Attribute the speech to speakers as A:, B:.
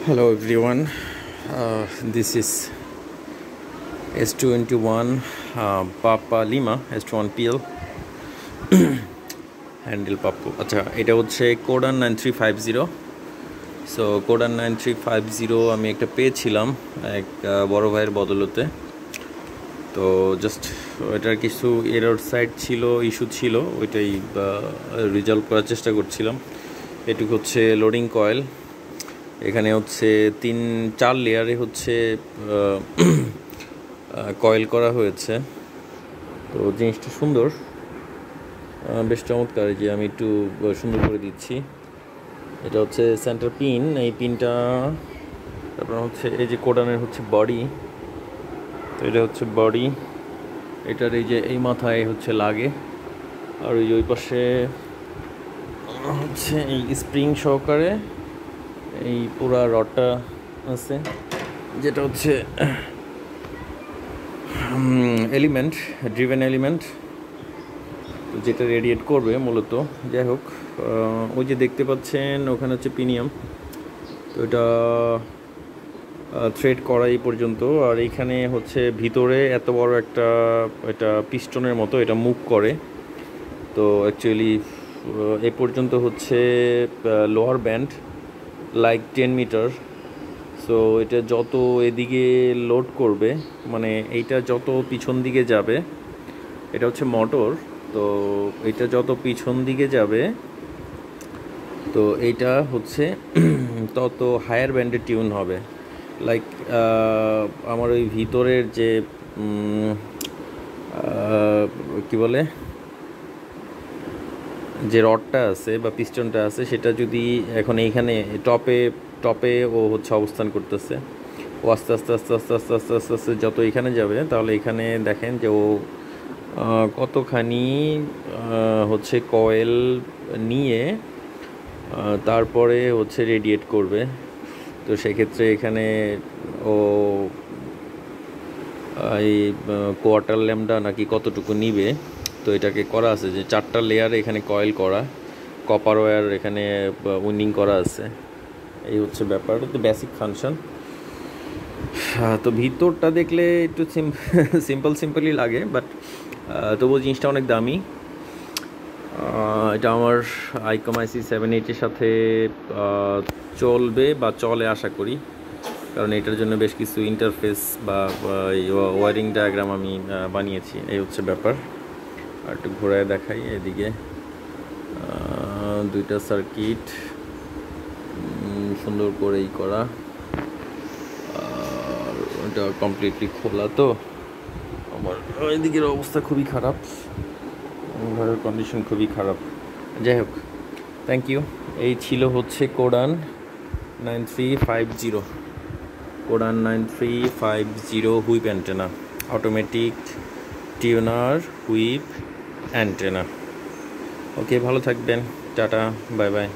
A: Hello everyone, this is S21 Papa Lima S21PL handle Pappu. আচ্ছা, এটা হচ্ছে কোডান 9350। সো কোডান 9350 আমি একটা পেয়েছিলাম এক বড় ভাইয়ের বদলতে। তো জাস্ট এটার কিছু এরর সাইড ছিল, ইস্যু ছিল, ওইটাই রিজলভ করার চেষ্টা করছিলাম। এটুকু হচ্ছে লোডিং কয়েল, এখানে হচ্ছে 3-4 লেয়ারে হচ্ছে কয়েল করা হয়েছে। তো জিনিসটা সুন্দর, বেশ চমৎকার। যে আমি একটু সুন্দর করে দিচ্ছি। এটা হচ্ছে সেন্টার পিন, এই পিনটা তারপর হচ্ছে এই যে কোডানের হচ্ছে বডি। তো এটা হচ্ছে বডি, এটার এই যে এই মাথায় হচ্ছে লাগে, আর ওই যে ওই পাশে হচ্ছে এই স্প্রিং সহকারে এই পুরা রডটা আছে, যেটা হচ্ছে এলিমেন্ট, ড্রিভেন এলিমেন্ট, তো যেটা রেডিয়েট করবে মূলত। যাই হোক, ওই যে দেখতে পাচ্ছেন ওখানে হচ্ছে পিনিয়াম, তো এটা থ্রেড করা এই পর্যন্ত। আর এইখানে হচ্ছে ভিতরে এত বড় একটা, এটা পিস্টনের মতো, এটা মুভ করে। তো অ্যাকচুয়ালি এ পর্যন্ত হচ্ছে lower band like 10 metre. So এটা যত এদিকে লোড করবে, মানে এইটা যত পিছন দিকে যাবে, এটা হচ্ছে মোটর, তো এটা যত পিছন দিকে যাবে, তো এইটা হচ্ছে তত হায়ার ব্যান্ডে টিউন হবে। লাইক আমার ওই ভিতরের যে কি বলে, যে রডটা আছে বা পিস্টনটা আছে, সেটা যদি এখন এইখানে টপে ও হচ্ছে অবস্থান করতেছে, ও আস্তে আস্তে আস্তে আস্তে আস্তে আস্তে আস্তে আস্তে যত এখানে যাবে, তাহলে এখানে দেখেন যে ও কতখানি হচ্ছে কয়েল নিয়ে তারপরে হচ্ছে রেডিয়েট করবে। তো সেক্ষেত্রে এখানে ও এই কোয়ার্টার ল্যামডা নাকি কতটুকু নিবে। তো এটাকে করা আছে যে 4টা লেয়ারে এখানে কয়েল করা, কপার ওয়্যার এখানে উইন্ডিং করা আছে। এই হচ্ছে ব্যাপার, তো বেসিক ফাংশন। তো ভিতরটা দেখলে একটু সিম্পলই লাগে, বাট তবুও জিনিসটা অনেক দামি। এটা আমার আইকম IC 780 সাথে চলবে বা চলে আশা করি, কারণ এটার জন্য বেশ কিছু ইন্টারফেস বা ওয়ারিং ডায়াগ্রাম আমি বানিয়েছি। এই হচ্ছে ব্যাপার। আর একটু ঘোরায় দেখাই, এদিকে 2টা সার্কিট সুন্দর করেই করা, আর ওটা কমপ্লিটলি খোলা। তো আমার এদিকের অবস্থা খুবই খারাপ, ঘরের কন্ডিশন খুবই খারাপ। যাই হোক, থ্যাংক ইউ। এই ছিল হচ্ছে Codan 9350, Codan 9350 whip antenna, automatic tuner whip antenna. Okay, ভালো থাকবেন, টাটা, বাই বাই।